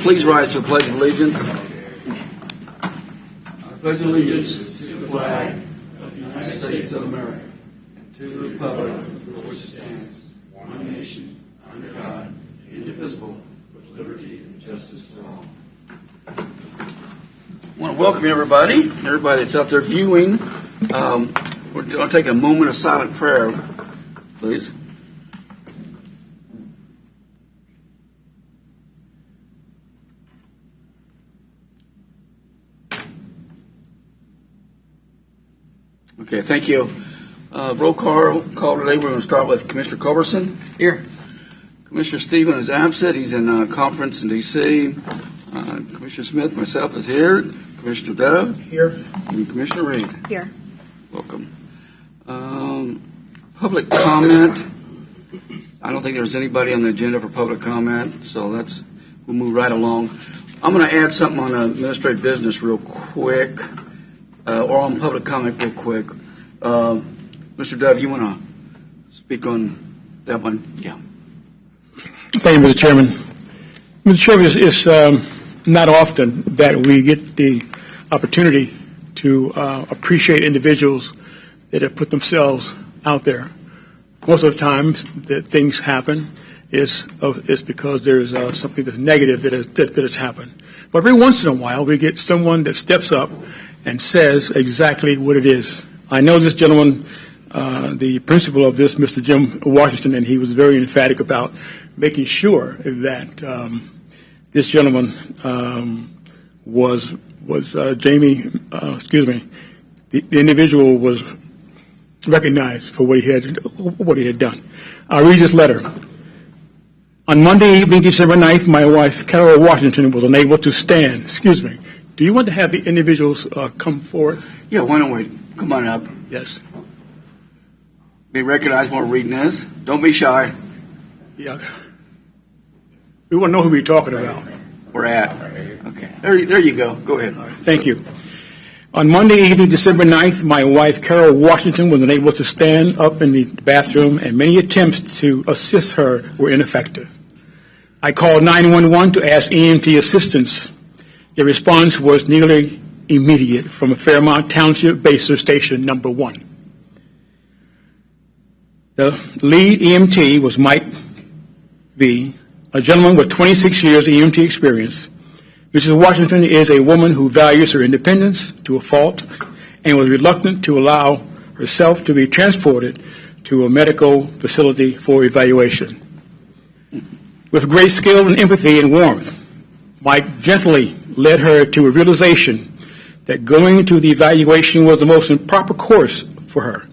Please rise to the Pledge of Allegiance. I pledge allegiance to the flag of the United States of America and to the republic for which it stands, one nation, under God, indivisible, with liberty and justice for all. I want to welcome everybody that's out there viewing. We're going to take a moment of silent prayer, please. Okay, thank you. Roll call today. We're going to start with Commissioner Culberson. Here. Commissioner Stephen is absent. He's in a conference in D.C. Commissioner Smith, myself, is here. Commissioner Dove. Here. And Commissioner Reed. Here. Welcome. Public comment. I don't think there's anybody on the agenda for public comment, so we'll move right along. I'm going to add something on administrative business real quick. Or on public comment real quick. Mr. Dove, you want to speak on that one? Yeah. Thank you, Mr. Chairman. Mr. Chairman, it's not often that we get the opportunity to appreciate individuals that have put themselves out there. Most of the times that things happen is because there's something that's negative that has happened. But every once in a while, we get someone that steps up and says exactly what it is. I know this gentleman, the principal of this, Mr. Jim Washington, and he was very emphatic about making sure that this gentleman was Jamie. The individual was recognized for what he had done. I'll read this letter. On Monday evening, December 9th, my wife, Carol Washington, was unable to stand. Do you want to have the individuals come forward? Yeah, why don't we? Come on up. Yes. Be recognized while we're reading this. Don't be shy. Yeah. We want to know who we're talking about. We're at. Okay. There you go. Go ahead. All right. Thank you. On Monday evening, December 9th, my wife, Carol Washington, was unable to stand up in the bathroom, and many attempts to assist her were ineffective. I called 911 to ask EMT assistance. The response was nearly immediate from a Fairmont Township Baser Station Number 1. The lead EMT was Mike V., a gentleman with 26 years EMT experience. Mrs. Washington is a woman who values her independence to a fault and was reluctant to allow herself to be transported to a medical facility for evaluation. With great skill and empathy and warmth, Mike gently led her to a realization that going to the evaluation was the most improper course for her.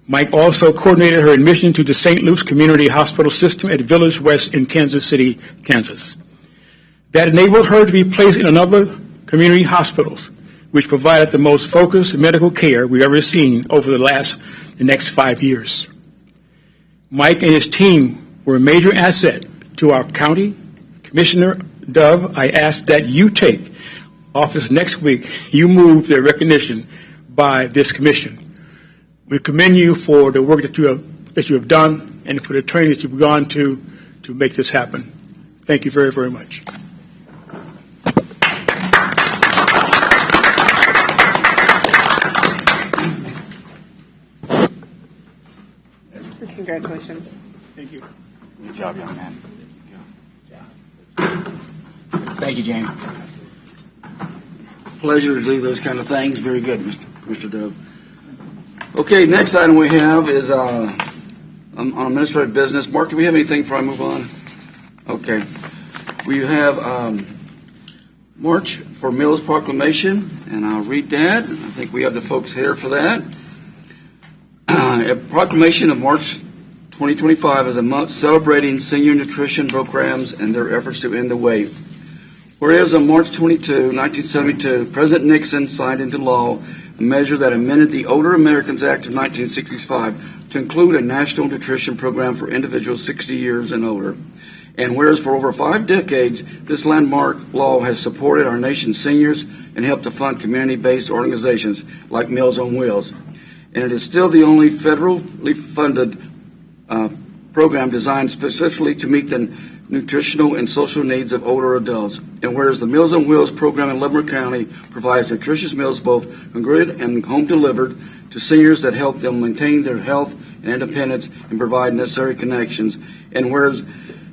Mike also coordinated her admission to the St. Luke's Community Hospital System at Village West in Kansas City, Kansas. That enabled her to be placed in another community hospitals, which provided the most focused medical care we've ever seen over the next 5 years. Mike and his team were a major asset to our county. Commissioner Dove, I ask that you take office next week. You move the recognition by this commission. We commend you for the work that you have done and for the training that you've gone to make this happen. Thank you very, very much. Congratulations. Thank you. Good job, young man. Thank you, Jamie. Pleasure to do those kind of things. Very good, Mr. Dove. Okay, next item we have is on administrative business. Mark, do we have anything before I move on? Okay. We have March for Meals Proclamation, and I'll read that. I think we have the folks here for that. A proclamation of March 2025 is a month celebrating senior nutrition programs and their efforts to end the wait. Whereas on March 22, 1972, President Nixon signed into law a measure that amended the Older Americans Act of 1965 to include a national nutrition program for individuals 60 years and older. And whereas for over 5 decades, this landmark law has supported our nation's seniors and helped to fund community-based organizations like Meals on Wheels. And it is still the only federally funded program designed specifically to meet the nutritional and social needs of older adults. And whereas the Meals on Wheels program in Leavenworth County provides nutritious meals both congruent and home delivered to seniors that help them maintain their health and independence and provide necessary connections. And whereas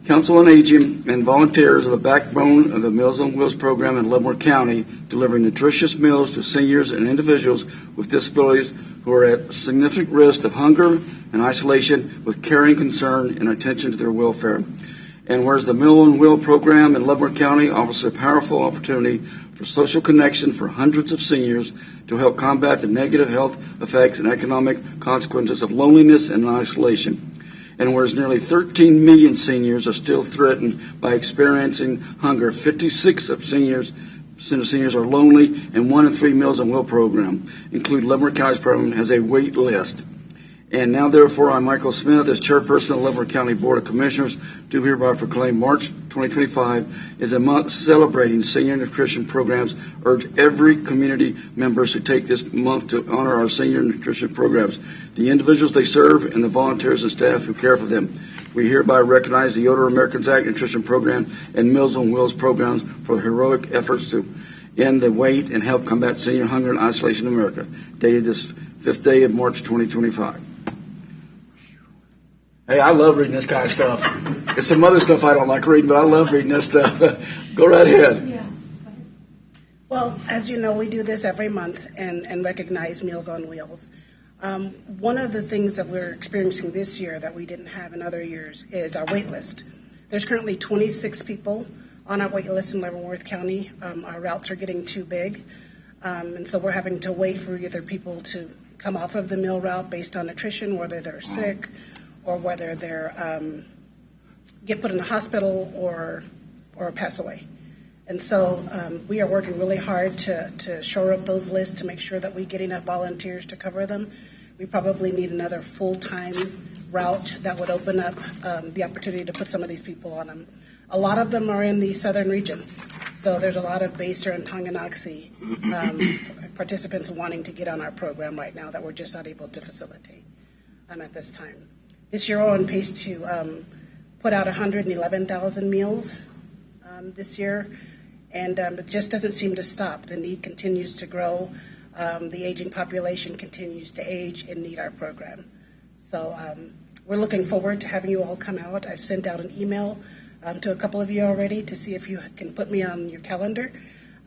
Council on Aging and volunteers are the backbone of the Meals on Wheels program in Leavenworth County, delivering nutritious meals to seniors and individuals with disabilities who are at significant risk of hunger and isolation with caring concern and attention to their welfare. And whereas the Meal on Wheel program in Leavenworth County offers a powerful opportunity for social connection for hundreds of seniors to help combat the negative health effects and economic consequences of loneliness and isolation. And whereas nearly 13 million seniors are still threatened by experiencing hunger, 56% of seniors are lonely, and 1 in 3 Meals on Wheel program include Leavenworth County's program has a wait list. And now, therefore, I, Michael Smith, as chairperson of the Leavenworth County Board of Commissioners, do hereby proclaim March 2025 is a month celebrating senior nutrition programs. Urge every community members to take this month to honor our senior nutrition programs, the individuals they serve, and the volunteers and staff who care for them. We hereby recognize the Older Americans Act Nutrition Program and Meals on Wheels programs for heroic efforts to end the wait and help combat senior hunger and isolation in America. Dated this 5th day of March 2025. Hey, I love reading this kind of stuff. There's some other stuff I don't like reading, but I love reading this stuff. Go right ahead. Yeah. Well, as you know, we do this every month and recognize Meals on Wheels. One of the things that we're experiencing this year that we didn't have in other years is our wait list. There's currently 26 people on our wait list in Leavenworth County. Our routes are getting too big, and so we're having to wait for either people to come off of the meal route based on nutrition, whether they're sick, or whether they're get put in a hospital or pass away. And so we are working really hard to shore up those lists to make sure that we get enough volunteers to cover them. We probably need another full-time route that would open up the opportunity to put some of these people on them. A lot of them are in the southern region, so there's a lot of Basehor and Tonganoxie participants wanting to get on our program right now that we're just not able to facilitate at this time. This year we're on pace to put out 111,000 meals this year, and it just doesn't seem to stop. The need continues to grow. The aging population continues to age and need our program. So we're looking forward to having you all come out. I've sent out an email to a couple of you already to see if you can put me on your calendar.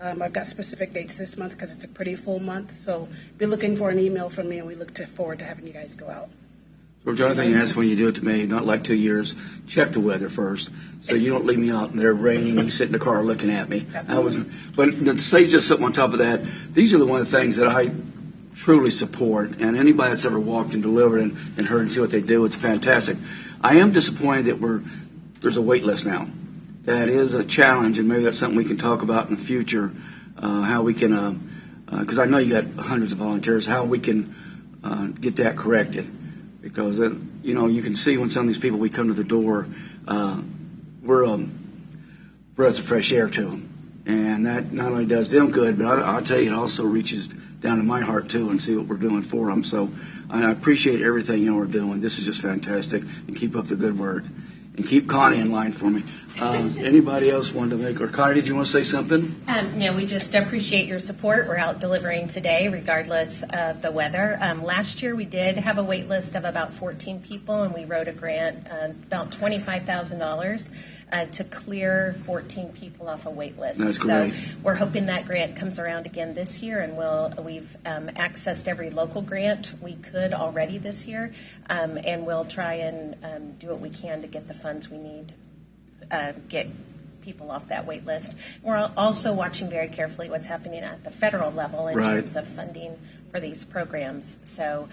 I've got specific dates this month because it's a pretty full month, so be looking for an email from me, and we look forward to having you guys go out. So, Jonathan, asked when you do it to me, not like 2 years, check the weather first, so you don't leave me out there raining and you sit in the car looking at me. But to say just something on top of that, these are the one of the things that I truly support, and anybody that's ever walked and delivered and heard and see what they do, it's fantastic. I am disappointed that there's a wait list now. That is a challenge, and maybe that's something we can talk about in the future, how we can, because I know you got hundreds of volunteers, how we can get that corrected. Because, you can see when some of these people, we come to the door, we're a breath of fresh air to them. And that not only does them good, but I'll tell you, it also reaches down to my heart, too, and see what we're doing for them. So I appreciate everything you are doing. This is just fantastic. And keep up the good work. And keep Connie in line for me. Anybody else wanted to make, or Connie, did you want to say something? No, we just appreciate your support. We're out delivering today, regardless of the weather. Last year, we did have a wait list of about 14 people, and we wrote a grant, about $25,000, to clear 14 people off a wait list. That's great. So we're hoping that grant comes around again this year, and we've accessed every local grant we could already this year, and we'll try and do what we can to get the funds we need. Get people off that wait list. We're also watching very carefully what's happening at the federal level in terms of funding for these programs. So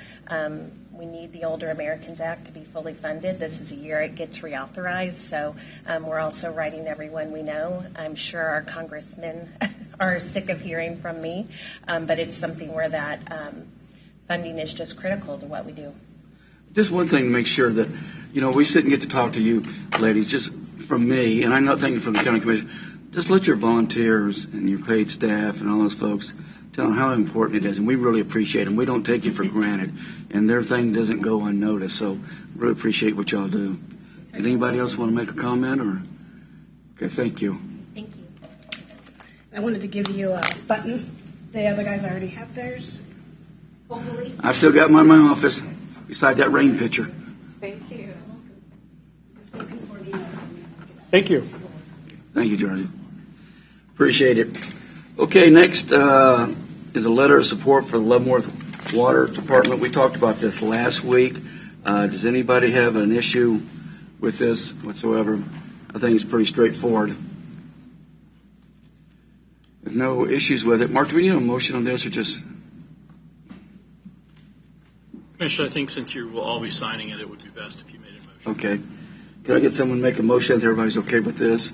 we need the Older Americans Act to be fully funded. This is a year it gets reauthorized. So we're also writing everyone we know. I'm sure our congressmen are sick of hearing from me, but it's something where that funding is just critical to what we do. Just one thing to make sure that, we sit and get to talk to you ladies, just from me, and I'm not thinking from the county commission, just let your volunteers and your paid staff and all those folks tell them how important it is, and we really appreciate them. We don't take you for granted, and their thing doesn't go unnoticed, so really appreciate what y'all do. Did anybody else want to make a comment? Or okay, thank you. Thank you. I wanted to give you a button. The other guys already have theirs, hopefully. I've still got mine in my office, beside that rain picture. Thank you. Thank you. Thank you, Georgie. Appreciate it. Okay, next is a letter of support for the Leavenworth Water Department. We talked about this last week. Does anybody have an issue with this whatsoever? I think it's pretty straightforward. With no issues with it. Mark, do we need a motion on this or just? Commissioner, I think since you will all be signing it, it would be best if you made a motion. Okay. Can I get someone to make a motion if everybody's okay with this?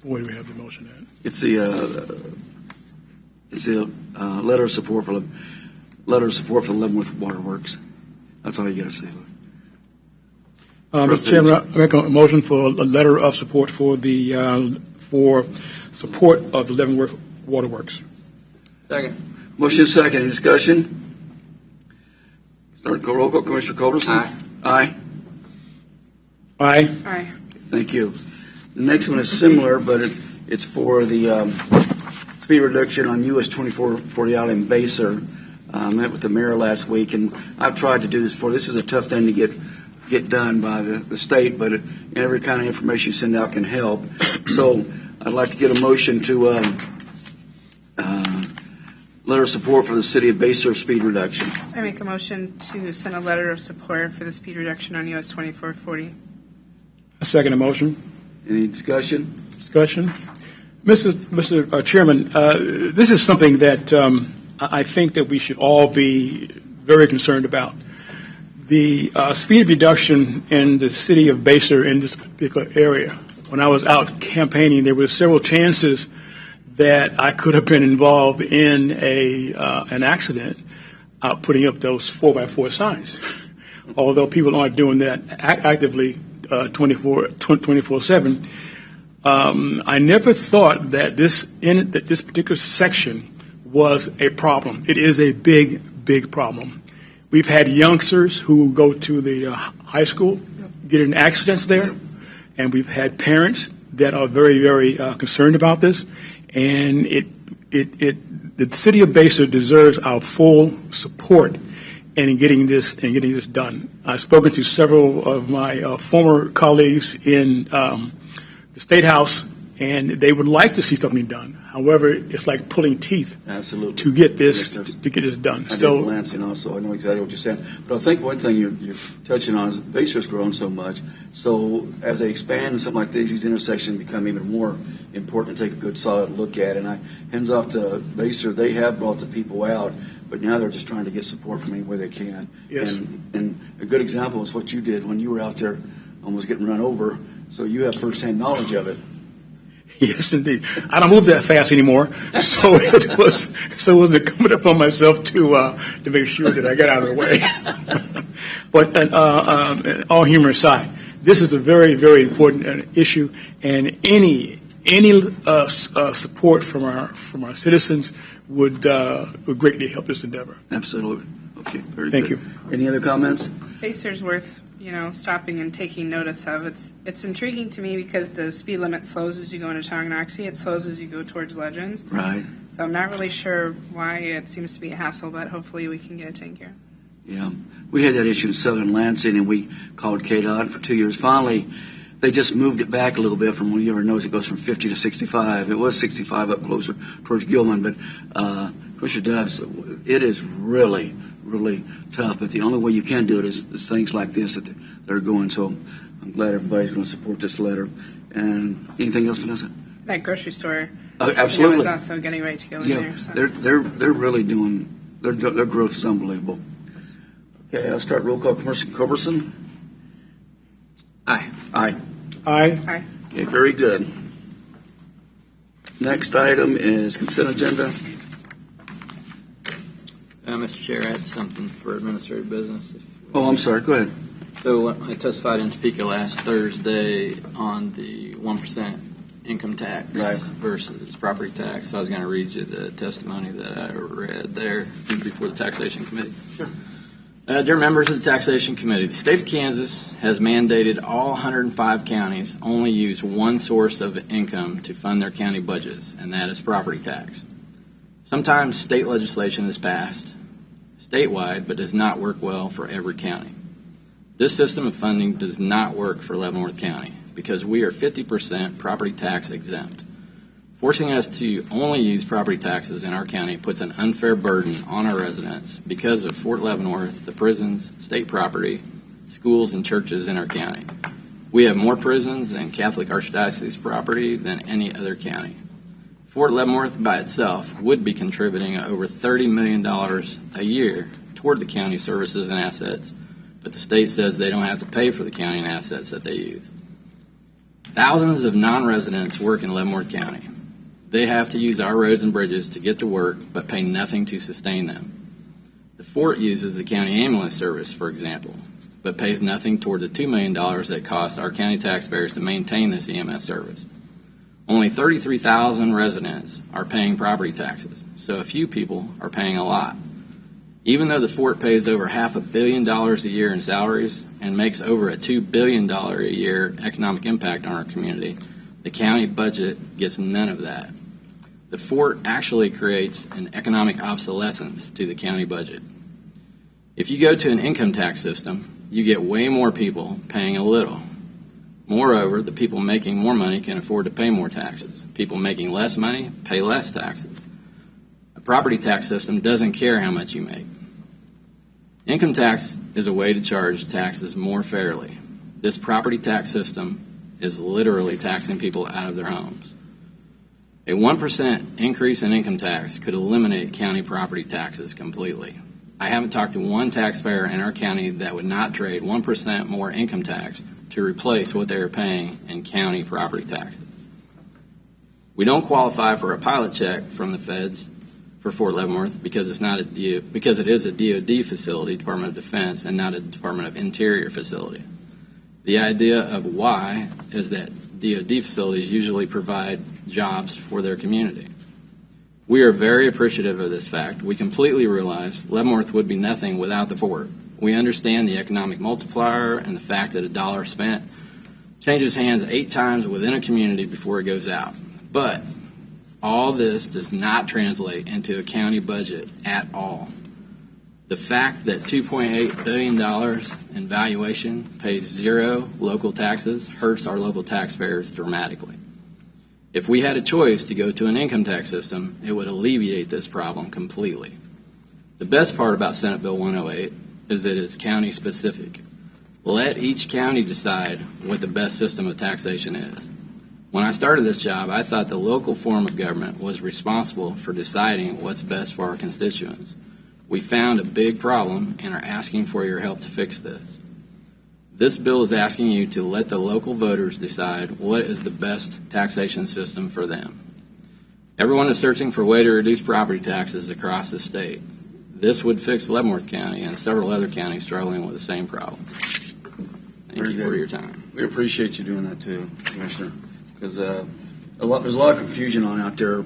Where do we have the motion at? It's the letter of support for the Leavenworth Waterworks. That's all you got to say. Mr. Chairman, I make a motion for a letter of support for the for support of the Leavenworth Waterworks. Second. Motion is second. Any discussion? Start roll call. Commissioner Culberson? Aye. Aye. Aye. Thank you. The next one is similar, but it's for the speed reduction on US 2440 out in Baser. I met with the mayor last week, and I've tried to do this before. This is a tough thing to get done by the state, but every kind of information you send out can help. So I'd like to get a motion to letter of support for the city of Baser speed reduction. I make a motion to send a letter of support for the speed reduction on US 2440. I second the motion. Any discussion? Discussion. Mr. Chairman, this is something that I think that we should all be very concerned about. The speed reduction in the city of Baser in this particular area, when I was out campaigning, there were several chances that I could have been involved in an accident putting up those 4x4 signs. Although people aren't doing that actively 24/7, I never thought that this particular section was a problem. It is a big problem. We've had youngsters who go to the high school get in accidents there, and we've had parents that are very concerned about this. And the city of Baser deserves our full support in getting this done. I've spoken to several of my former colleagues in the State House, and they would like to see something done. However, it's like pulling teeth. Absolutely. To get this done. I did Lansing also. I know exactly what you're saying. But I think one thing you're touching on is Baser's grown so much. So as they expand something like these intersections become even more important to take a good solid look at. And hands off to Baser, they have brought the people out, but now they're just trying to get support from anywhere they can. Yes. And a good example is what you did when you were out there almost getting run over. So you have firsthand knowledge of it. Yes, indeed. I don't move that fast anymore, so it was incumbent upon myself to make sure that I got out of the way. But all humor aside, this is a very important issue, and any support from our citizens would greatly help this endeavor. Absolutely. Okay. Very Thank good. you. Any other comments? Baser's worth, stopping and taking notice of. It's intriguing to me because the speed limit slows as you go into Tonganoxie. It slows as you go towards Legends. Right. So I'm not really sure why it seems to be a hassle, but hopefully we can get it taken care of. Yeah. We had that issue in southern Lansing, and we called KDOT for 2 years. Finally, they just moved it back a little bit from when you ever knows it goes from 50 to 65. It was 65 up closer towards Gilman, but Commissioner Dobbs, it is really tough, but the only way you can do it is things like this that are going. So I'm glad everybody's going to support this letter. And anything else, Vanessa? That grocery store, Absolutely. is also getting ready to go in there. So. They're really doing their growth is unbelievable. Okay, I'll start roll call. Commissioner Culberson. Aye. Aye. Aye. Okay, very good. Next item is consent agenda. Mr. Chair, I had something for administrative business. Oh, I'm sorry. Go ahead. So I testified in Topeka last Thursday on the 1% income tax Right. versus property tax. So I was going to read you the testimony that I read there before the taxation committee. Sure. Dear members of the taxation committee, the state of Kansas has mandated all 105 counties only use one source of income to fund their county budgets, and that is property tax. Sometimes state legislation is passed statewide but does not work well for every county. This system of funding does not work for Leavenworth County because we are 50% property tax exempt. Forcing us to only use property taxes in our county puts an unfair burden on our residents because of Fort Leavenworth, the prisons, state property, schools, and churches in our county. We have more prisons and Catholic Archdiocese property than any other county. Fort Leavenworth by itself would be contributing over $30 million a year toward the county services and assets, but the state says they don't have to pay for the county and assets that they use. Thousands of non-residents work in Leavenworth County. They have to use our roads and bridges to get to work, but pay nothing to sustain them. The fort uses the county ambulance service, for example, but pays nothing toward the $2 million that costs our county taxpayers to maintain this EMS service. Only 33,000 residents are paying property taxes, so a few people are paying a lot. Even though the fort pays over $500 million a year in salaries and makes over a $2 billion a year economic impact on our community, the county budget gets none of that. The fort actually creates an economic obsolescence to the county budget. If you go to an income tax system, you get way more people paying a little. Moreover, the people making more money can afford to pay more taxes. People making less money pay less taxes. A property tax system doesn't care how much you make. Income tax is a way to charge taxes more fairly. This property tax system is literally taxing people out of their homes. A 1% increase in income tax could eliminate county property taxes completely. I haven't talked to one taxpayer in our county that would not trade 1% more income tax to replace what they are paying in county property taxes. We don't qualify for a pilot check from the feds for Fort Leavenworth because it is a DOD facility, Department of Defense, and not a Department of Interior facility. The idea of why is that DOD facilities usually provide jobs for their community. We are very appreciative of this fact. We completely realize Leavenworth would be nothing without the fort. We understand the economic multiplier and the fact that a dollar spent changes hands 8 times within a community before it goes out. But all this does not translate into a county budget at all. The fact that $2.8 billion in valuation pays 0 local taxes hurts our local taxpayers dramatically. If we had a choice to go to an income tax system, it would alleviate this problem completely. The best part about Senate Bill 108 is that it's county specific. Let each county decide what the best system of taxation is. When I started this job, I thought the local form of government was responsible for deciding what's best for our constituents. We found a big problem and are asking for your help to fix this. This bill is asking you to let the local voters decide what is the best taxation system for them. Everyone is searching for a way to reduce property taxes across the state. This would fix Leavenworth County and several other counties struggling with the same problem. Thank you for your time. We appreciate you doing that too, Commissioner, because there's a lot of confusion out there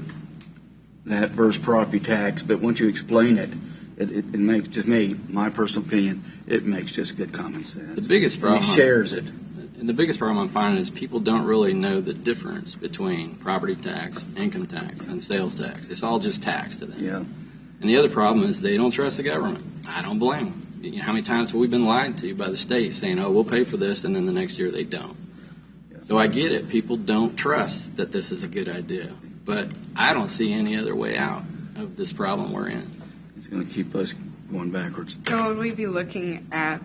that versus property tax, but once you explain it, it makes, to me, my personal opinion, it makes just good common sense. The biggest problem, he shares it. And the biggest problem I'm finding is people don't really know the difference between property tax, income tax, and sales tax. It's all just tax to them. Yeah. And the other problem is they don't trust the government. I don't blame them. You know, how many times have we been lied to by the state saying, oh, we'll pay for this, and then the next year they don't. Yeah. So I get it. People don't trust that this is a good idea. But I don't see any other way out of this problem we're in. It's going to keep us going backwards. So would we be looking at,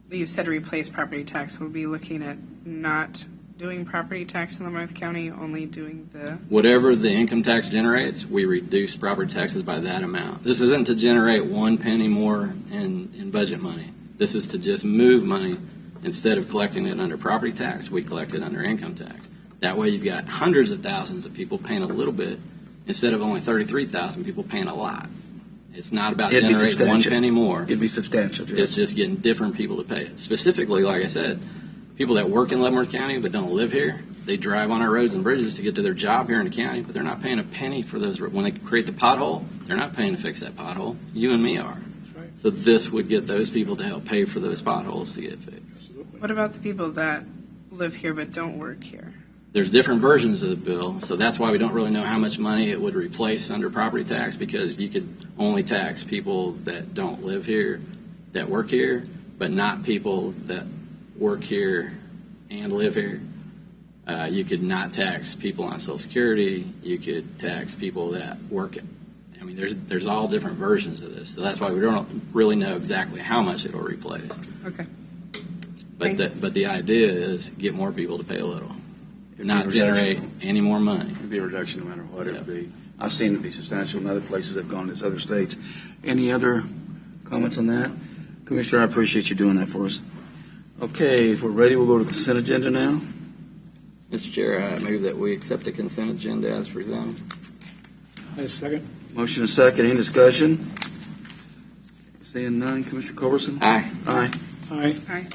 you said replace property tax, would we be looking at not doing property tax in Leavenworth County, only doing the... Whatever the income tax generates, we reduce property taxes by that amount. This isn't to generate 1 penny more in budget money. This is to just move money. Instead of collecting it under property tax, we collect it under income tax. That way you've got hundreds of thousands of people paying a little bit instead of only 33,000 people paying a lot. It's not about generating 1 penny more. It'd be substantial. Jeff. It's just getting different people to pay it. Specifically, like I said, people that work in Leavenworth County but don't live here, They drive on our roads and bridges to get to their job here in the county, but they're not paying a penny for those. When they create the pothole, they're not paying to fix that pothole. You and me are. Right. So this would get those people to help pay for those potholes to get fixed. What about the people that live here but don't work here? There's different versions of the bill, so that's why we don't really know how much money it would replace under property tax, because you could only tax people that don't live here, that work here, but not people that work here and live here. You could not tax people on Social Security. You could tax people that work it. I mean, there's all different versions of this, so that's why we don't really know exactly how much it'll replace. Okay. But the idea is get more people to pay a little, not generate any more money. It'd be a reduction no matter what it would Yeah. be. I've seen it be substantial in other places that have gone to other states. Any other comments on that? Commissioner, I appreciate you doing that for us. Okay, if we're ready, we'll go to consent agenda now. Mr. Chair, I move that we accept the consent agenda as presented. I second. Motion is second. Any discussion? Seeing none. Commissioner Culberson? Aye. Aye. Aye. Aye.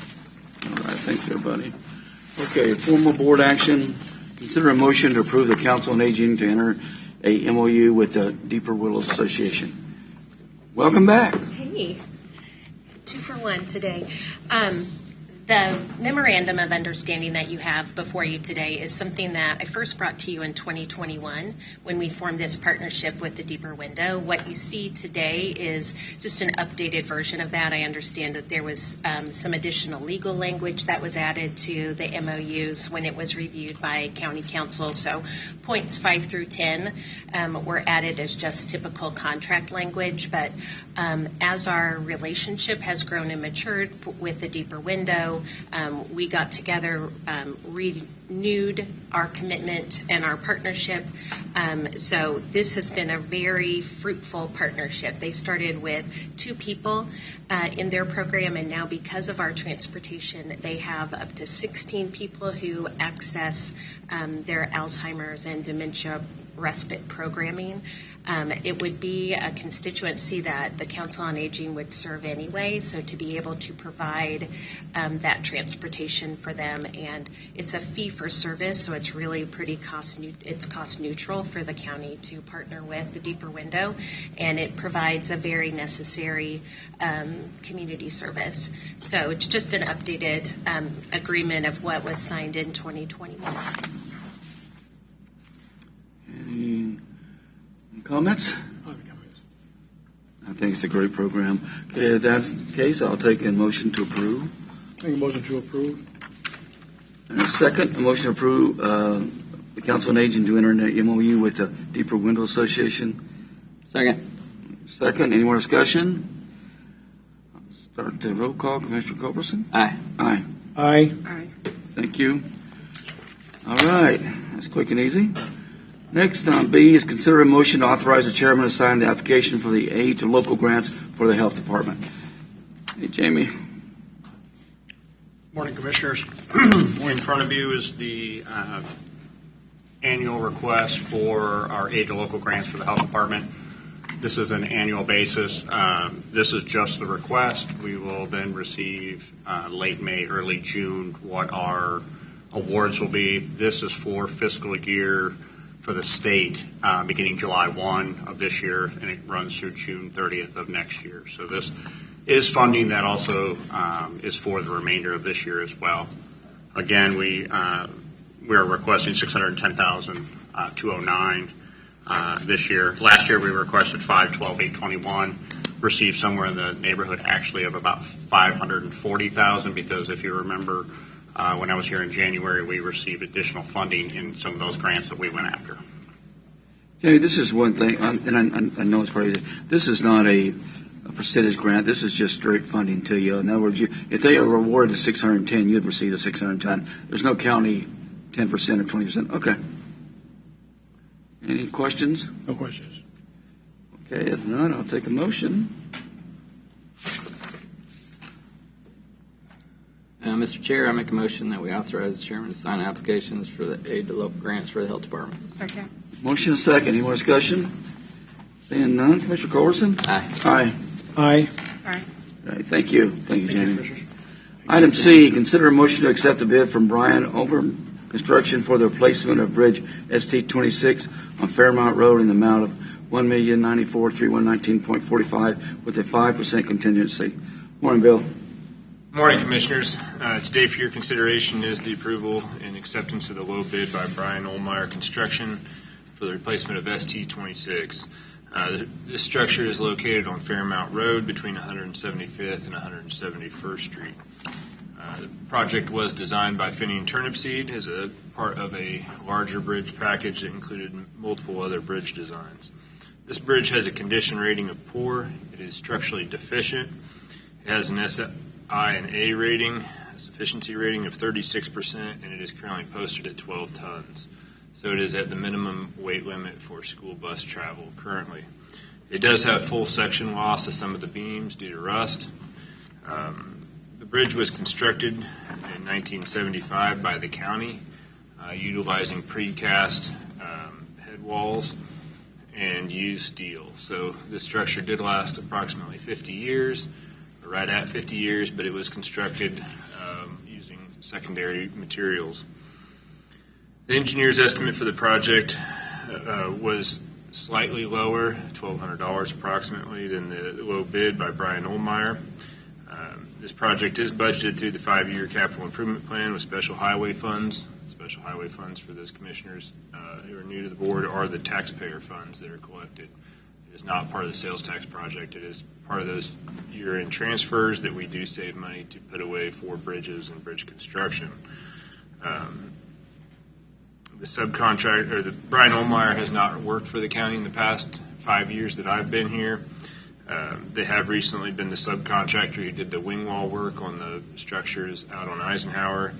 All right, thanks, everybody. Okay, formal board action. Consider a motion to approve the Council on Aging to enter a MOU with the Deeper Willows Association. Welcome back. Hey, 2 for 1 today. The memorandum of understanding that you have before you today is something that I first brought to you in 2021 when we formed this partnership with the Deeper Window. What you see today is just an updated version of that. I understand that there was some additional legal language that was added to the MOUs when it was reviewed by County Council. So points 5 through 10 were added as just typical contract language. But as our relationship has grown and matured with the Deeper Window, we got together, renewed our commitment and our partnership. So this has been a very fruitful partnership. They started with 2 people in their program, and now because of our transportation, they have up to 16 people who access their Alzheimer's and dementia respite programming. It would be a constituency that the Council on Aging would serve anyway, so to be able to provide that transportation for them, and it's a fee for service, so it's really pretty cost neutral for the county to partner with the Deeper Window, and it provides a very necessary community service. So it's just an updated agreement of what was signed in 2021. Any comments? I think it's a great program. Okay, if that's the case, I'll take a motion to approve. Make a motion to approve. And a second, a motion to approve the Council on Aging to enter an MOU with the Deeper Window Association. Second. Second, any more discussion? I'll start the roll call. Commissioner Culberson? Aye. Aye. Aye. Aye. Thank you. All right, that's quick and easy. Next on B is consider a motion to authorize the chairman to sign the application for the aid to local grants for the health department. Hey, Jamie. Morning, Commissioners. In front of you is the annual request for our aid to local grants for the health department. This is an annual basis. This is just the request. We will then receive late May, early June what our awards will be. This is for fiscal year for the state beginning July 1 of this year, and it runs through June 30th of next year. So this is funding that also is for the remainder of this year as well. Again, we are requesting $610,209 this year. Last year we requested $512,821. Received somewhere in the neighborhood actually of about $540,000, because if you remember when I was here in January, we received additional funding in some of those grants that we went after. Jamie, this is one thing, and I know it's part of it. This is not a percentage grant. This is just straight funding to you. In other words, if they are awarded the 610, you'd receive the 610. There's no county 10% or 20%. Okay. Any questions? No questions. Okay, if not, I'll take a motion. Mr. Chair, I make a motion that we authorize the chairman to sign applications for the aid to local grants for the health department. Okay. Motion and second. Any more discussion? Seeing none. Commissioner Culberson? Aye. Aye. Aye. Aye. All right, thank you. Thank you, Jamie. Item C, consider a motion to accept a bid from Brian Obermeister construction for the replacement of Bridge ST-26 on Fairmount Road in the amount of $1,094,319.45 with a 5% contingency. Morning, Bill. Morning, Commissioners. Today for your consideration is the approval and acceptance of the low bid by Brian Ohlmeyer Construction for the replacement of ST-26. This structure is located on Fairmount Road between 175th and 171st Street. The project was designed by Finney and Turnipseed as a part of a larger bridge package that included multiple other bridge designs. This bridge has a condition rating of poor. It is structurally deficient. It has an SI&A rating, a sufficiency rating of 36%, and it is currently posted at 12 tons. So it is at the minimum weight limit for school bus travel currently. It does have full section loss of some of the beams due to rust. The bridge was constructed in 1975 by the county, utilizing precast head walls and used steel. So this structure did last approximately 50 years, or right at 50 years, but it was constructed using secondary materials. The engineer's estimate for the project was slightly lower, $1,200 approximately, than the low bid by Brian Ohlmeyer. This project is budgeted through the 5-year capital improvement plan with special highway funds. Special highway funds, for those commissioners who are new to the board, are the taxpayer funds that are collected. It is not part of the sales tax project. It is part of those year-end transfers that we do save money to put away for bridges and bridge construction. The subcontractor, Brian Ohlmeyer, has not worked for the county in the past 5 years that I've been here. They have recently been the subcontractor who did the wing wall work on the structures out on Eisenhower,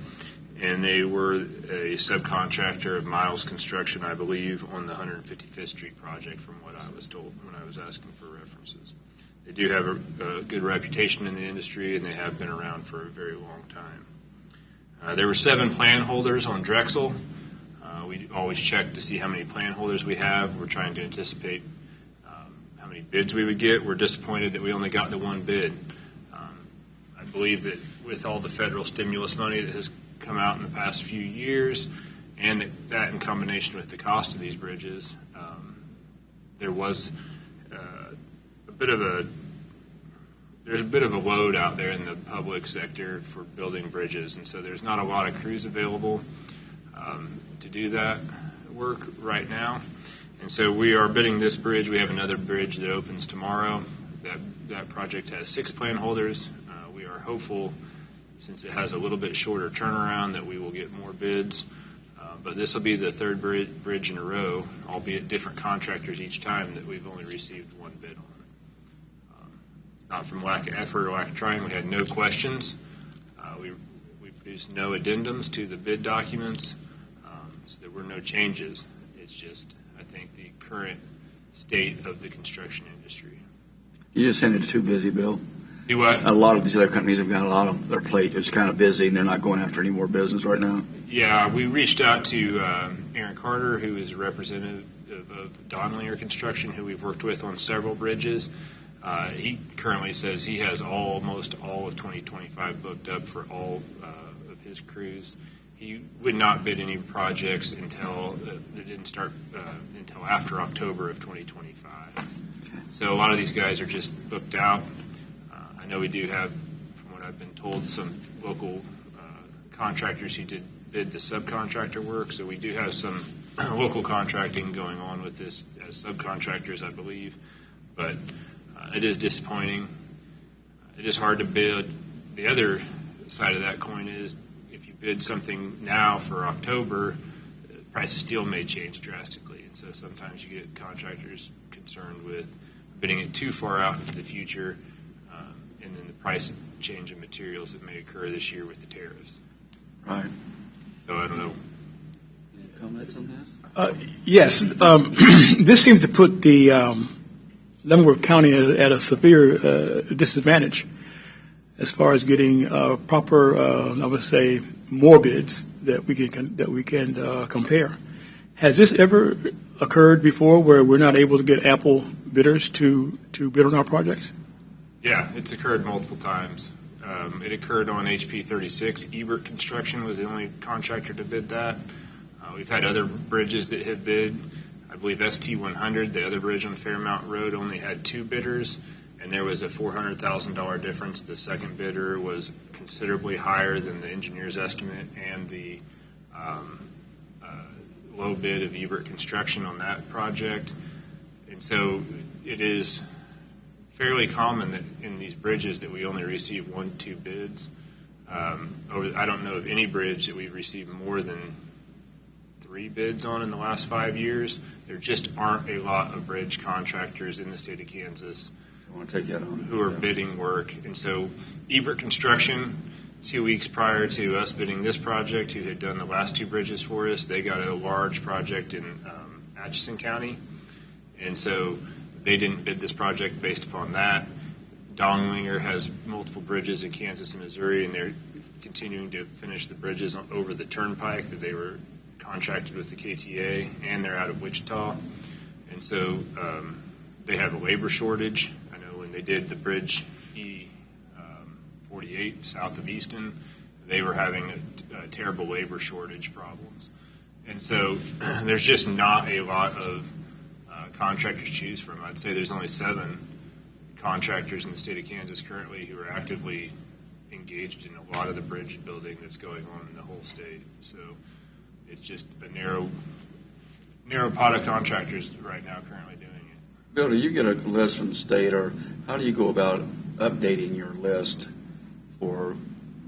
and they were a subcontractor of Miles Construction, I believe, on the 155th Street project, from what I was told when I was asking for references. They do have a good reputation in the industry, and they have been around for a very long time. There were 7 plan holders on Drexel. We always check to see how many plan holders we have. We're trying to anticipate how many bids we would get. We're disappointed that we only got the one bid. I believe that with all the federal stimulus money that has come out in the past few years, and that in combination with the cost of these bridges, there was there's a bit of a load out there in the public sector for building bridges, and so there's not a lot of crews available to do that work right now. And so we are bidding this bridge. We have another bridge that opens tomorrow. That project has 6 plan holders. We are hopeful, since it has a little bit shorter turnaround, that we will get more bids. But this will be the 3rd bridge in a row, albeit different contractors each time, that we've only received one bid on. It's not from lack of effort or lack of trying. We had no questions. We produced no addendums to the bid documents, so there were no changes. It's just, I think, the current state of the construction industry. You just saying it's too busy, Bill? Do what? A lot of these other companies have got a lot on their plate. It's kind of busy, and they're not going after any more business right now. Yeah, we reached out to Aaron Carter, who is a representative of Donlinger Construction, who we've worked with on several bridges. He currently says he has almost all of 2025 booked up for all of his crews. He would not bid any projects until they didn't start until after October of 2025. So a lot of these guys are just booked out. I know we do have, from what I've been told, some local contractors who did bid the subcontractor work. So we do have some local contracting going on with this as subcontractors, I believe. But it is disappointing. It is hard to bid. The other side of that coin is, if you bid something now for October, the price of steel may change drastically. And so sometimes you get contractors concerned with bidding it too far out into the future, and then the price change of materials that may occur this year with the tariffs. Right. So I don't know. Any comments on this? Yes. This seems to put the Leavenworth County at a severe disadvantage as far as getting proper, I would say, more bids that we can compare. Has this ever occurred before, where we're not able to get ample bidders to bid on our projects? Yeah, it's occurred multiple times. It occurred on HP 36. Ebert Construction was the only contractor to bid that. We've had other bridges that have bid. I believe ST 100, the other bridge on Fairmount Road, only had 2 bidders, and there was a $400,000 difference. The second bidder was considerably higher than the engineer's estimate and the low bid of Ebert Construction on that project. And so it is fairly common that in these bridges that we only receive 1-2 bids. I don't know of any bridge that we've received more than 3 bids on in the last 5 years. There just aren't a lot of bridge contractors in the state of Kansas I want to take that on. who are bidding work. And so Ebert Construction, 2 weeks prior to us bidding this project, who had done the last 2 bridges for us, they got a large project in Atchison County. And so they didn't bid this project based upon that. Donglinger has multiple bridges in Kansas and Missouri, and they're continuing to finish the bridges over the turnpike that they were contracted with the KTA, and they're out of Wichita. And so they have a labor shortage. I know when they did the bridge E48 south of Easton, they were having a terrible labor shortage problems. And so there's just not a lot of contractors to choose from. I'd say there's only 7 contractors in the state of Kansas currently who are actively engaged in a lot of the bridge building that's going on in the whole state. So it's just a narrow pot of contractors right now currently doing it. Bill, do you get a list from the state, or how do you go about updating your list for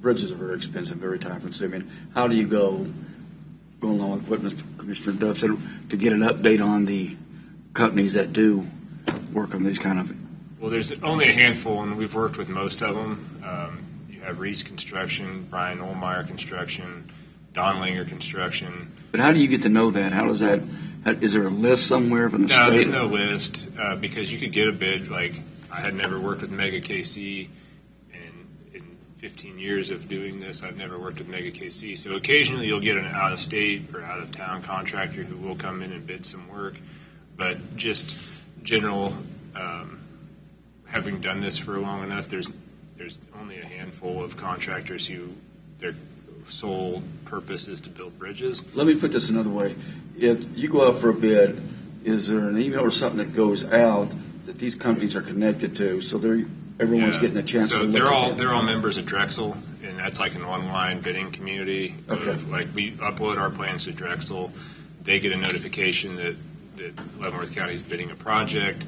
bridges are very expensive, very time consuming? How do you go along with what Mr. Commissioner Duff said to get an update on the companies that do work on these kind of? Well, there's only a handful, and we've worked with most of them. You have Reese Construction, Brian Olmeyer Construction, Donlinger Construction. But how do you get to know that? How does that? Is there a list somewhere from the No, state? there's no list because you could get a bid. Like I had never worked with Mega KC, and in 15 years of doing this, I've never worked with Mega KC. So occasionally you'll get an out-of-state or out-of-town contractor who will come in and bid some work. But just general, having done this for long enough, there's only a handful of contractors who their sole purpose is to build bridges. Let me put this another way. If you go out for a bid, is there an email or something that goes out that these companies are connected to, so everyone's getting a chance so to look at they're all members of Drexel, and that's like an online bidding community. Okay. Like we upload our plans to Drexel, they get a notification that Leavenworth County is bidding a project.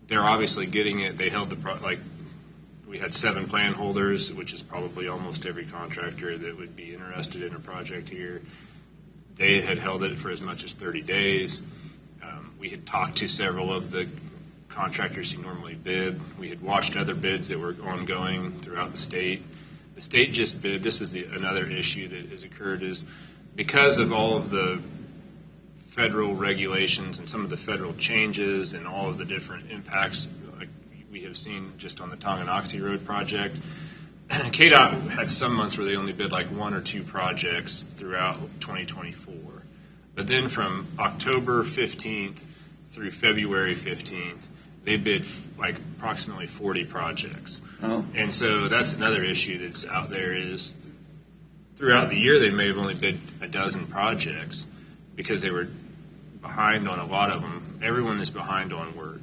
They're obviously getting it. They held we had 7 plan holders, which is probably almost every contractor that would be interested in a project here. They had held it for as much as 30 days. We had talked to several of the contractors who normally bid. We had watched other bids that were ongoing throughout the state. The state just bid. This is another issue that has occurred is because of all of the federal regulations and some of the federal changes and all of the different impacts like we have seen just on the Tonganoxie Road project. KDOT had some months where they only bid like 1 or 2 projects throughout 2024. But then from October 15th through February 15th, they bid like approximately 40 projects. Oh. And so that's another issue that's out there is throughout the year they may have only bid a dozen projects because they were behind on a lot of them. Everyone is behind on work.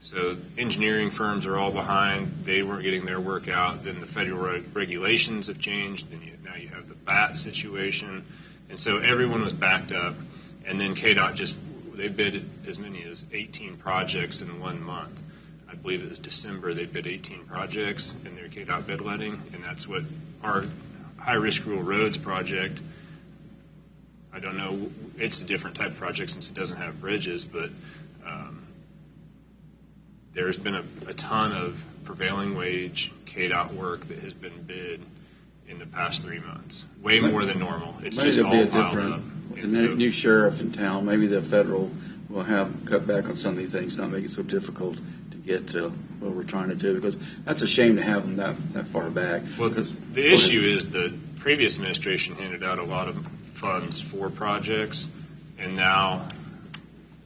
So engineering firms are all behind. They weren't getting their work out. Then the federal regulations have changed. Then now you have the BAT situation. And so everyone was backed up. And then KDOT they bid as many as 18 projects in 1 month. I believe it was December they bid 18 projects in their KDOT bid letting. And that's what our high-risk rural roads project, I don't know, it's a different type of project since it doesn't have bridges, but there's been a ton of prevailing wage KDOT work that has been bid in the past 3 months, way more than normal. It's Maybe just there'll all be a piled different, up. with And the so- new sheriff in town, maybe the federal will have cut back on some of these things, not make it so difficult to get to what we're trying to do, because that's a shame to have them that far back. Well, Because- the issue is the previous administration handed out a lot of funds for projects, and now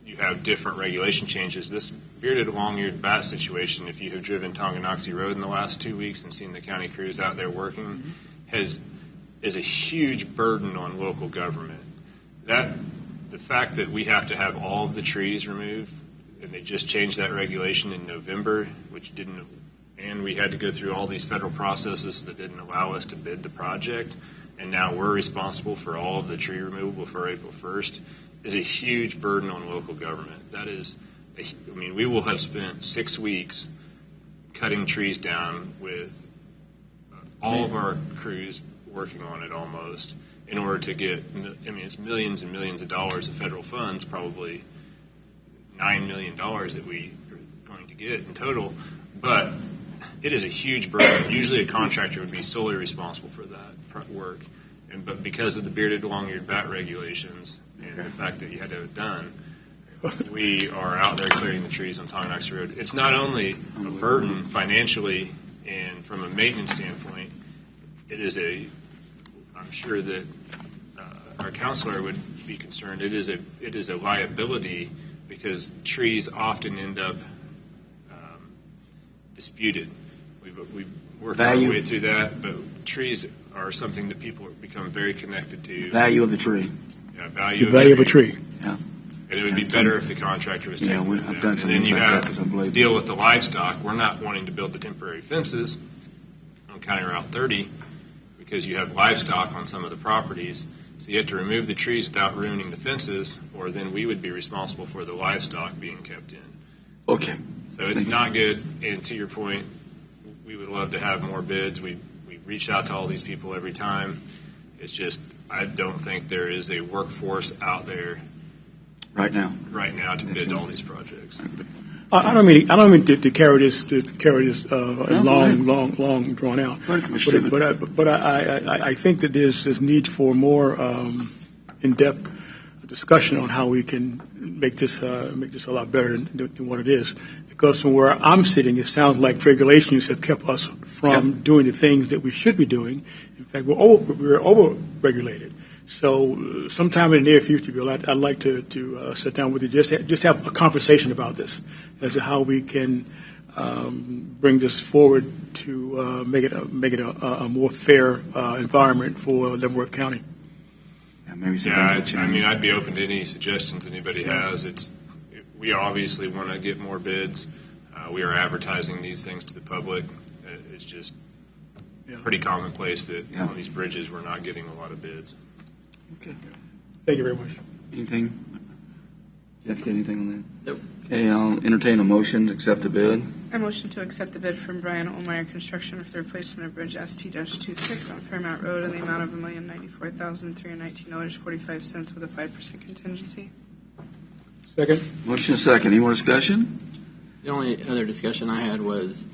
you have different regulation changes. This bearded long-eared bat situation, if you have driven Tonganoxie Road in the last 2 weeks and seen the county crews out there working, is a huge burden on local government. The fact that we have to have all of the trees removed, and they just changed that regulation in November, and we had to go through all these federal processes that didn't allow us to bid the project, and now we're responsible for all of the tree removal before April 1st, is a huge burden on local government. That is, we will have spent 6 weeks cutting trees down with all of our crews working on it almost in order to get, it's millions and millions of dollars of federal funds, probably $9 million that we are going to get in total, but it is a huge burden. Usually a contractor would be solely responsible for that work, but because of the bearded long-eared bat regulations and the fact that you had to have it done, we are out there clearing the trees on Tonganoxie Road. It's not only a burden financially and from a maintenance standpoint, it is I'm sure that our counselor would be concerned, it is a liability because trees often end up disputed. We work our way through that, but trees are something that people become very connected to. Value of the tree. Yeah, The value of a tree. Yeah. And it would be better if the contractor was taking Yeah, I've done some and then things you like that have 'cause I to believe deal with the livestock. We're not wanting to build the temporary fences on County Route 30 because you have livestock on some of the properties. So you have to remove the trees without ruining the fences, or then we would be responsible for the livestock being kept in. Okay. So it's not good. And to your point, we would love to have more bids. We reach out to all these people every time. It's just I don't think there is a workforce out there Right now. to bid all these projects. I don't mean to carry this long drawn out. But I think that there's need for more in-depth discussion on how we can make this a lot better than what it is. Because from where I'm sitting, it sounds like regulations have kept us from doing the things that we should be doing. In fact, we're over-regulated. So sometime in the near future, Bill, I'd like to sit down with you, just have a conversation about this as to how we can bring this forward to make it a more fair environment for Leavenworth County. I'd be open to any suggestions anybody has. We obviously want to get more bids. We are advertising these things to the public. It's just pretty commonplace that on these bridges we're not getting a lot of bids. Okay. Thank you very much. Anything? Jeff, got anything on that? Nope. Okay, I'll entertain a motion to accept the bid. I motion to accept the bid from Brian Olmeyer Construction for the replacement of Bridge ST-26 on Fairmount Road in the amount of $1,094,319.45 with a 5% contingency. Second. Motion is second. Any more discussion? The only other discussion I had was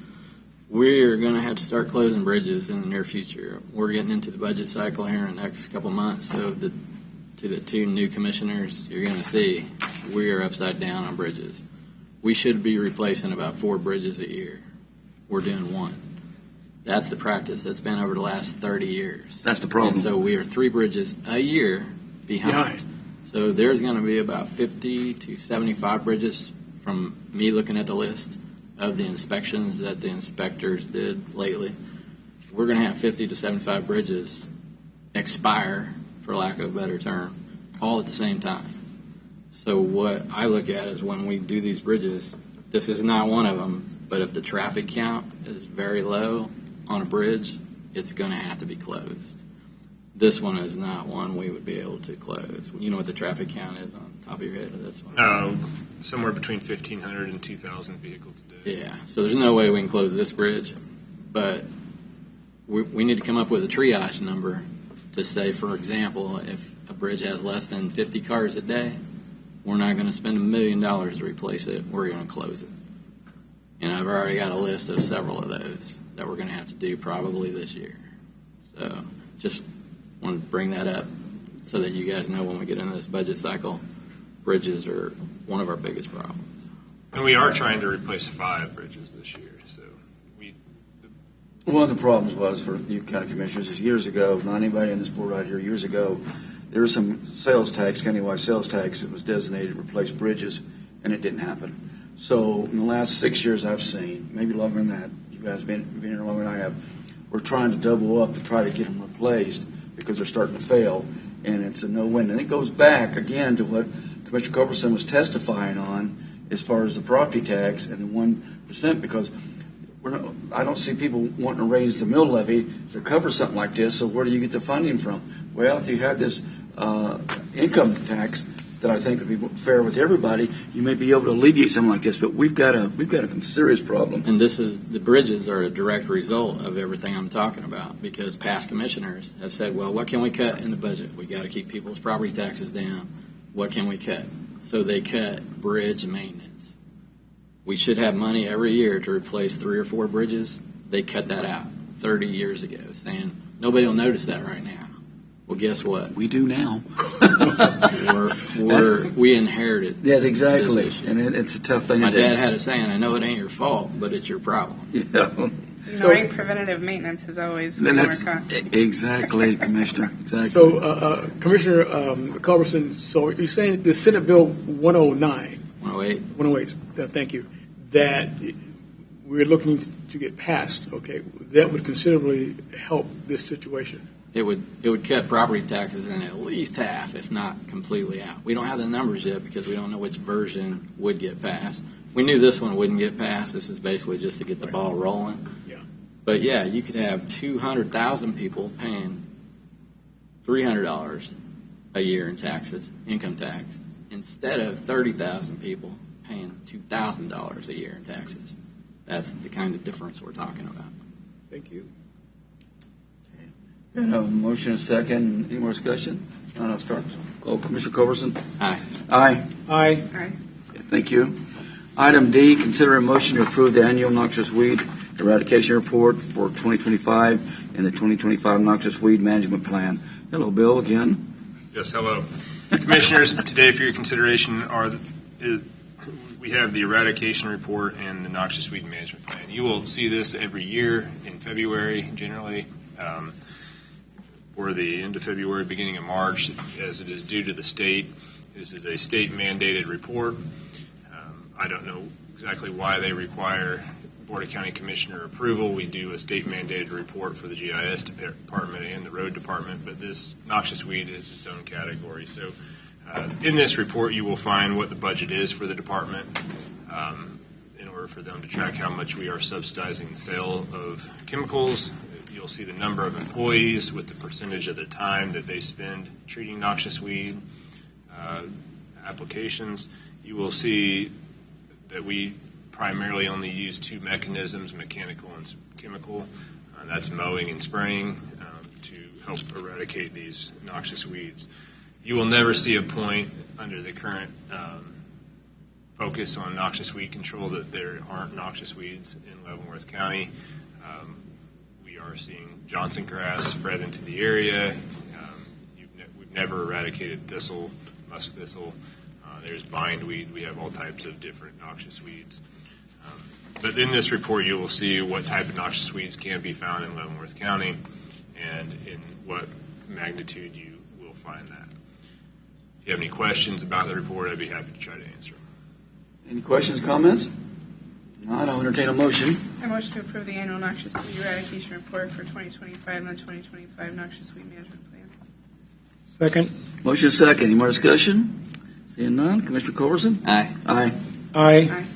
we're going to have to start closing bridges in the near future. We're getting into the budget cycle here in the next couple months, so to the two new commissioners, you're going to see we are upside down on bridges. We should be replacing about 4 bridges a year. We're doing 1. That's the practice that's been over the last 30 years. That's the problem. And so we are 3 bridges a year behind. So there's going to be about 50 to 75 bridges from me looking at the list of the inspections that the inspectors did lately. We're going to have 50 to 75 bridges expire, for lack of a better term, all at the same time. So what I look at is when we do these bridges, this is not one of them, but if the traffic count is very low on a bridge, it's going to have to be closed. This one is not one we would be able to close. You know what the traffic count is on top of your head of this one? Somewhere between 1,500 and 2,000 vehicles a day. Yeah, so there's no way we can close this bridge, but we need to come up with a triage number to say, for example, if a bridge has less than 50 cars a day, we're not going to spend $1 million to replace it. We're going to close it. And I've already got a list of several of those that we're going to have to do probably this year. So just want to bring that up so that you guys know when we get into this budget cycle, bridges are one of our biggest problems. And we are trying to replace 5 bridges this year. So one of the problems was for you county commissioners is years ago, not anybody on this board right here, years ago, there was some sales tax, countywide sales tax that was designated to replace bridges, and it didn't happen. So in the last 6 years I've seen, maybe longer than that, you guys have been here longer than I have, we're trying to double up to try to get them replaced because they're starting to fail, and it's a no-win. And it goes back again to what Commissioner Culberson was testifying on as far as the property tax and the 1%, because I don't see people wanting to raise the mill levy to cover something like this. So where do you get the funding from? Well, if you had this income tax that I think would be fair with everybody, you may be able to alleviate something like this. But we've got a serious problem. And the bridges are a direct result of everything I'm talking about, because past commissioners have said, well, what can we cut in the budget? We got to keep people's property taxes down. What can we cut? So they cut bridge maintenance. We should have money every year to replace 3 or 4 bridges. They cut that out 30 years ago, saying nobody will notice that right now. Well, guess what? We do now. We inherited. Yes, exactly. This issue. And it's a tough thing My to do. dad had a saying, I know it ain't your fault, but it's your problem. Yeah. Ignoring preventative maintenance is always more costly. Exactly, Commissioner. Exactly. So, Commissioner Culberson, so you're saying the Senate Bill 109, 108. Thank you, that we're looking to get passed, okay, that would considerably help this situation. It would cut property taxes in at least half, if not completely out. We don't have the numbers yet because we don't know which version would get passed. We knew this one wouldn't get passed. This is basically just to get the ball rolling. Yeah. But yeah, you could have 200,000 people paying $300 a year in taxes, income tax, instead of 30,000 people paying $2,000 a year in taxes. That's the kind of difference we're talking about. Thank you. Motion and second. Any more discussion? No, start. Oh, Commissioner Culberson? Aye. Aye. Aye. Aye. Thank you. Item D, consider a motion to approve the annual noxious weed eradication report for 2025 and the 2025 noxious weed management plan. Hello, Bill, again. Yes, hello. Commissioners, today for your consideration we have the eradication report and the noxious weed management plan. You will see this every year in February, generally, or the end of February, beginning of March, as it is due to the state. This is a state-mandated report. I don't know exactly why they require Board of County Commissioner approval. We do a state-mandated report for the GIS department and the road department, but this noxious weed is its own category. So in this report, you will find what the budget is for the department in order for them to track how much we are subsidizing the sale of chemicals. You'll see the number of employees with the percentage of the time that they spend treating noxious weed applications. You will see that we primarily only use 2 mechanisms, mechanical and chemical. That's mowing and spraying to help eradicate these noxious weeds. You will never see a point under the current focus on noxious weed control that there aren't noxious weeds in Leavenworth County. We are seeing Johnson grass spread into the area. We've never eradicated thistle, musk thistle. There's bindweed. We have all types of different noxious weeds. But in this report, you will see what type of noxious weeds can be found in Leavenworth County and in what magnitude you will find that. If you have any questions about the report, I'd be happy to try to answer them. Any questions, comments? Not, I'll entertain a motion. I motion to approve the annual noxious weed eradication report for 2025 and the 2025 noxious weed management plan. Second. Motion second. Any more discussion? Seeing none. Commissioner Culberson? Aye. Aye. Aye. Aye.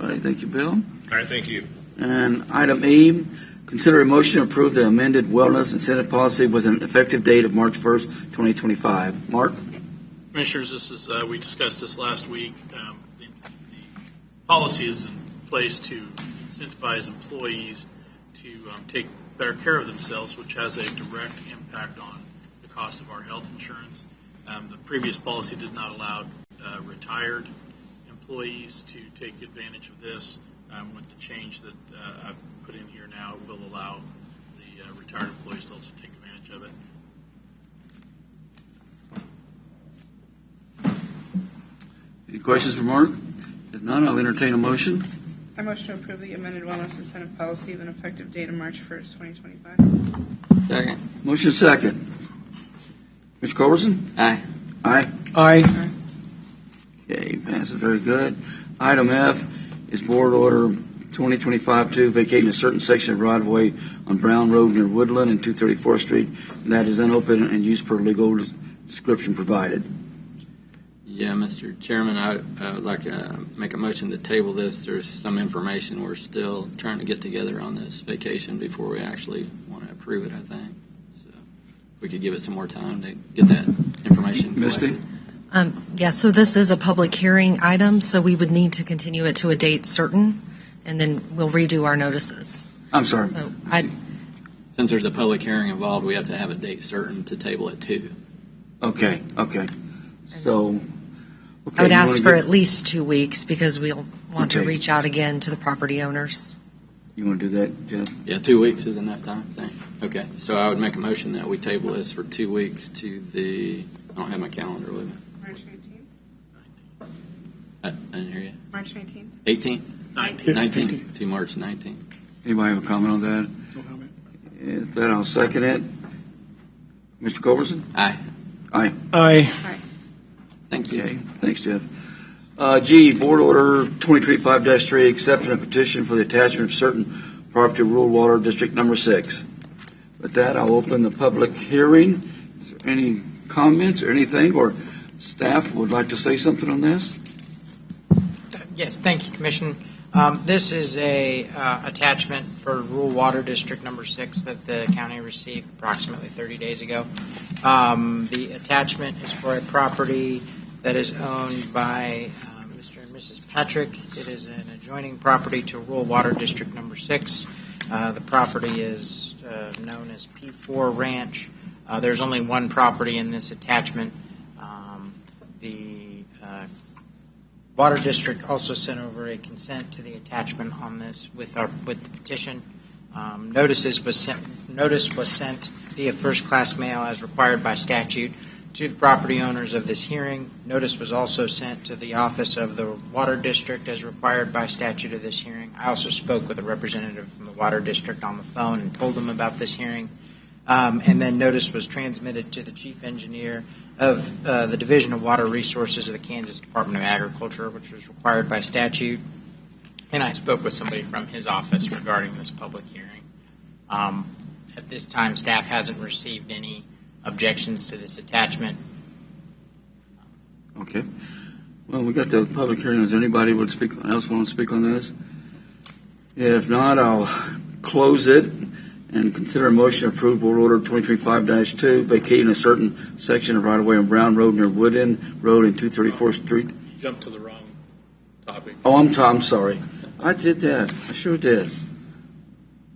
All right, thank you, Bill. All right, thank you. And item E, consider a motion to approve the amended wellness incentive policy with an effective date of March 1st, 2025. Mark? Commissioners, this is we discussed this last week. The policy is in place to incentivize employees to take better care of themselves, which has a direct impact on the cost of our health insurance. The previous policy did not allow retired employees to take advantage of this. With the change that I've put in here now, it will allow the retired employees to also take advantage of it. Any questions for Mark? If none, I'll entertain a motion. I motion to approve the amended wellness incentive policy with an effective date of March 1st, 2025. Second. Motion second. Mr. Culberson? Aye. Aye. Aye. Okay, passes. Very good. Item F is Board Order 2025-2 vacating a certain section of right-of-way on Brown Road near Woodland and 234th Street, and that is unopened and used per legal description provided. Yeah, Mr. Chairman, I would like to make a motion to table this. There's some information we're still trying to get together on this vacation before we actually want to approve it, I think. So we could give it some more time to get that information Misty? collected. Yeah, so this is a public hearing item, so we would need to continue it to a date certain, and then we'll redo our notices. I'm sorry. So Since there's a public hearing involved, we have to have a date certain to table it too. Okay. So, okay, I would you ask wanna for get- at least 2 weeks because we'll want to Okay. reach out again to the property owners. You want to do that, Jeff? Yeah, 2 weeks is enough time, I think. Okay, so I would make a motion that we table this for 2 weeks to the, I don't have my calendar with me. March 19th? I didn't hear you. March 19th? 18th? 19. 19th, to March 19th. Anybody have a comment on that? No comment. If that, I'll second it. Mr. Culberson? Aye. Aye. Aye. Thank you. Okay, thanks, Jeff. G, Board Order 2025-3, accepting a petition for the attachment of certain property to Rural Water District Number 6. With that, I'll open the public hearing. Is there any comments or anything, or staff would like to say something on this? Yes, thank you, Commission. This is a attachment for Rural Water District Number 6 that the county received approximately 30 days ago. The attachment is for a property that is owned by Mr. and Mrs. Patrick. It is an adjoining property to Rural Water District Number 6. The property is known as P4 Ranch. There's only one property in this attachment. The Water District also sent over a consent to the attachment on this with the petition. Notice was sent via first-class mail as required by statute to the property owners of this hearing. Notice was also sent to the office of the Water District as required by statute of this hearing. I also spoke with a representative from the Water District on the phone and told them about this hearing. And then notice was transmitted to the chief engineer of the Division of Water Resources of the Kansas Department of Agriculture, which was required by statute. And I spoke with somebody from his office regarding this public hearing. At this time, staff hasn't received any objections to this attachment. Okay. Well, we got the public hearing. Does anybody else want to speak on this? If not, I'll close it and consider a motion to approve Board Order 2025-2, vacating a certain section of right-of-way on Brown Road near Woodend Road and 234th Street. Jump to the wrong topic. Oh, I'm sorry. I did that. I sure did.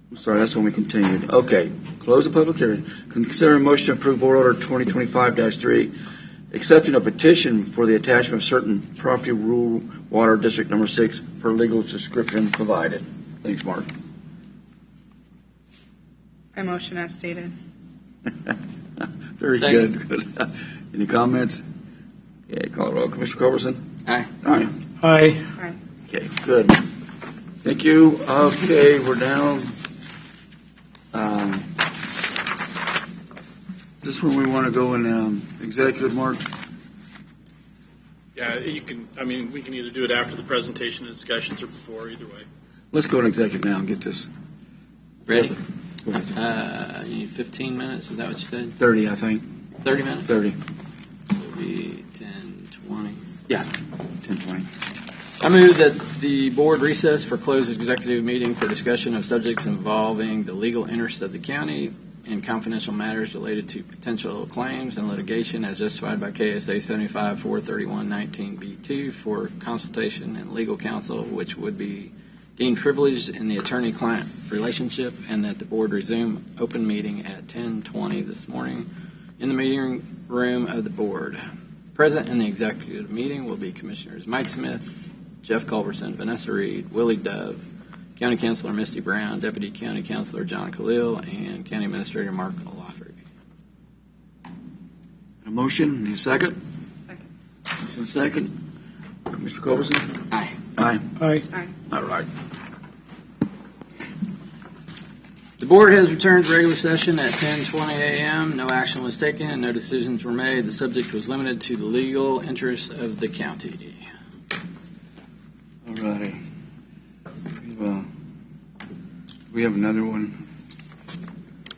I'm sorry, that's when we continued. Okay, close the public hearing. Consider a motion to approve Board Order 2025-3, accepting a petition for the attachment of certain property Rural Water District Number 6 per legal description provided. Thanks, Mark. I motion as stated. Very good. Any comments? Okay, call it roll. Commissioner Culberson? Aye. Aye. Aye. Aye. Okay, good. Thank you. Okay, we're down. Is this when we want to go in executive, Mark? Yeah, you can, we can either do it after the presentation and discussions or before, either way. Let's go to executive now and get this. Ready? Go ahead. You need 15 minutes, is that what you said? 30, I think. 30 minutes? 30. It'll be 10, 20. Yeah, 10, 20. I move that the board recess for closed executive meeting for discussion of subjects involving the legal interests of the county and confidential matters related to potential claims and litigation as justified by KSA 75-431-19B2 for consultation and legal counsel, which would be deemed privileged in the attorney-client relationship, and that the board resume open meeting at 10:20 this morning in the meeting room of the board. Present in the executive meeting will be Commissioners Mike Smith, Jeff Culberson, Vanessa Reed, Willie Dove, County Councilor Misty Brown, Deputy County Councilor John Khalil, and County Administrator Mark O'Lafferty. A motion, need a second? Second. A second. Commissioner Culberson? Aye. Aye. Aye. Aye. All right. The board has returned to regular session at 10:20 a.m. No action was taken and no decisions were made. The subject was limited to the legal interests of the county. righty. We have another one.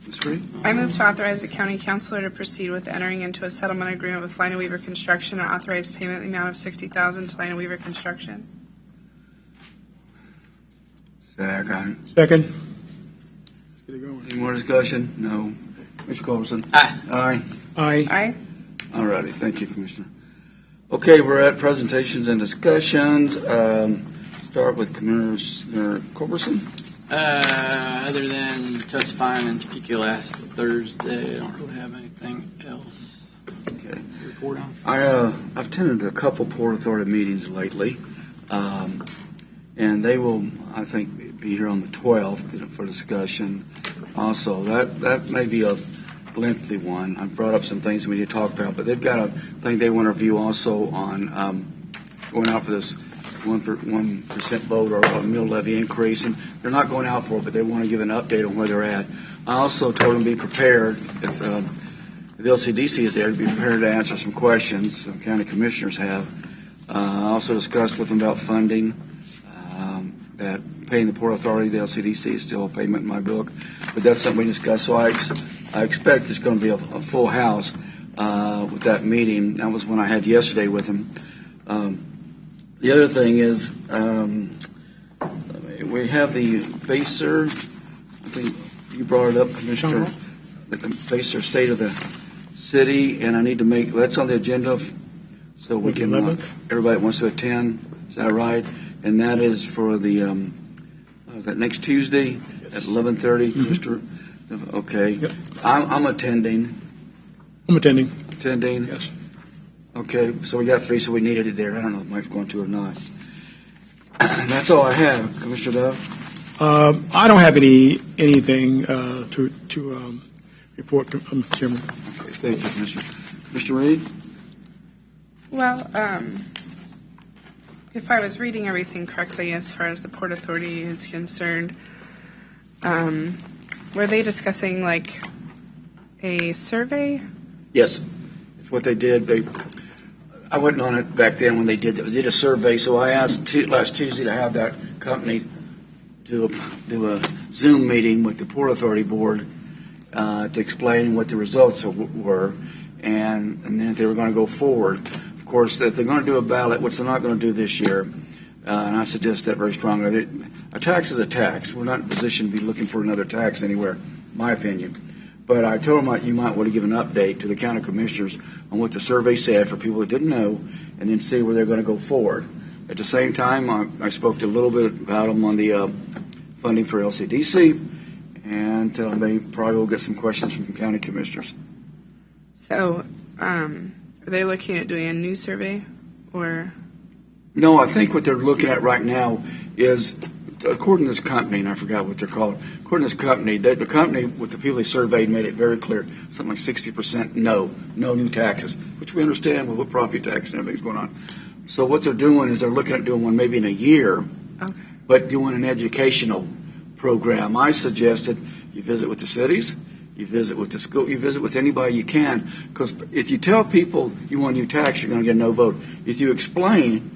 Ms. Reed? I move to authorize the county councilor to proceed with entering into a settlement agreement with Lina Weaver Construction and authorize payment in the amount of $60,000 to Lina Weaver Construction. Second. Second. Let's get it going. Any more discussion? No. Mr. Culberson? Aye. Aye. Aye. Aye. All righty. Thank you, Commissioner. Okay, we're at presentations and discussions. Start with Commissioner Culberson. Other than testifying in Topeka last Thursday, I don't really have anything else Okay. to report on. I've attended a couple Port Authority meetings lately, and they will, I think, be here on the 12th for discussion. Also, that may be a lengthy one. I brought up some things we need to talk about, but they've got a thing they want to review also on going out for this 1% vote or a mill levy increase, and they're not going out for it, but they want to give an update on where they're at. I also told them to be prepared if the LCDC is there to be prepared to answer some questions some county commissioners have. I also discussed with them about funding, that paying the Port Authority, the LCDC is still a payment in my book, but that's something we discussed. So I expect there's going to be a full house with that meeting. That was when I had yesterday with them. The other thing is we have the BACR. I think you brought it up, Commissioner. The BACR State of the City, and I need to make that's on the agenda so we can everybody that wants to attend. Is that right? And that is for the is that next Tuesday at 11:30, Mr. Okay. Yep. I'm attending. I'm attending. Attending. Yes. Okay, so we got 3, so we needed it there. I don't know if Mike's going to or not. That's all I have, Commissioner Dove. I don't have anything to report, Mr. Chairman. Okay, thank you, Commissioner. Mr. Reed? Well, if I was reading everything correctly as far as the Port Authority is concerned, were they discussing like a survey? Yes, it's what they did. I wasn't on it back then when they did a survey, so I asked last Tuesday to have that company do a Zoom meeting with the Port Authority Board to explain what the results were, and then if they were going to go forward. Of course, if they're going to do a ballot, which they're not going to do this year, and I suggest that very strongly. A tax is a tax. We're not in a position to be looking for another tax anywhere, in my opinion. But I told them you might want to give an update to the county commissioners on what the survey said for people that didn't know, and then see where they're going to go forward. At the same time, I spoke a little bit about them on the funding for LCDC, and they probably will get some questions from the county commissioners. So, are they looking at doing a new survey, or? No, I think what they're looking at right now is, according to this company, and I forgot what they're called, according to this company, the company with the people they surveyed made it very clear, something like 60% no new taxes, which we understand with what property tax and everything's going on. So what they're doing is they're looking at doing one maybe in a year, but doing an educational program. I suggested you visit with the cities, you visit with the school, you visit with anybody you can, because if you tell people you want a new tax, you're going to get a no vote. If you explain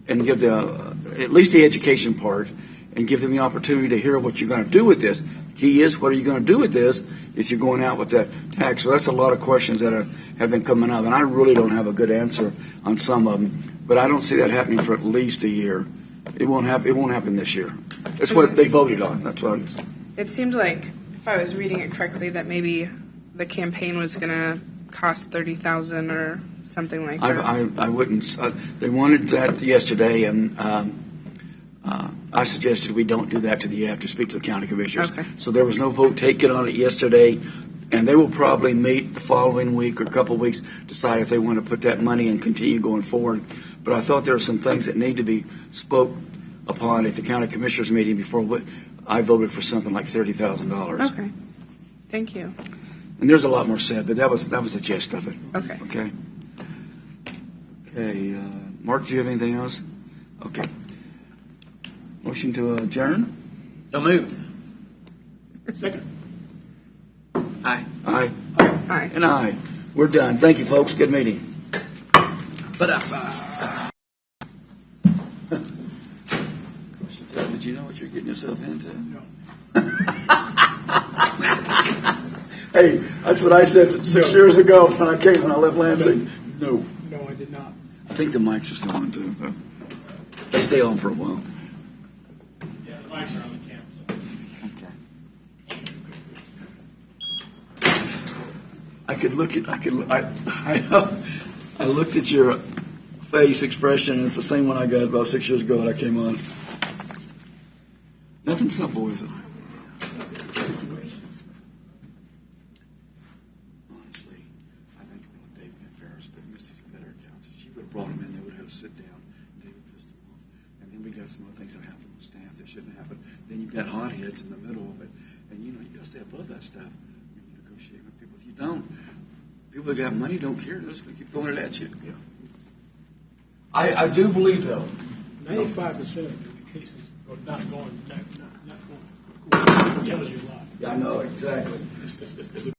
and give at least the education part, and give them the opportunity to hear what you're going to do with this. The key is, what are you going to do with this if you're going out with that tax? So that's a lot of questions that have been coming up, and I really don't have a good answer on some of them, but I don't see that happening for at least a year. It won't happen this year. That's what they voted on. That's what. It seemed like, if I was reading it correctly, that maybe the campaign was going to cost $30,000 or something like that. I wouldn't. They wanted that yesterday, and I suggested we don't do that till you have to speak to the county commissioners. Okay. So there was no vote taken on it yesterday, and they will probably meet the following week or a couple of weeks, decide if they want to put that money and continue going forward. But I thought there were some things that need to be spoke upon at the county commissioners meeting before I voted for something like $30,000. Okay. Thank you. And there's a lot more said, but that was the gist of it. Okay. Okay. Okay. Mark, do you have anything else? Okay. Motion to adjourn? So moved. Second. Aye. Aye. Aye. And aye. We're done. Thank you, folks. Good meeting. But you're getting yourself into? No. Hey, that's what I said 6 years ago when I left Lansing. No. No, I did not. I think the mics are still on too. They stay on for a while. Yeah, the mics are on the camera. I looked at your face expression, and it's the same one I got about 6 years ago when I came on. Nothing simple, is it? Honestly, I think David and Ferris, but Misty's a better accountant. She would have brought him in, they would have had to sit down, David pissed him off. And then we got some other things that happened with staff that shouldn't happen. Then you've got hotheads in the middle of it. And you got to stay above that stuff when you negotiate with people. If you don't, people that got money don't care. They're just going to keep throwing it at you. Yeah. I do believe, though. 95% of the cases are not going. Tells you a lot. Yeah, I know, exactly. It's a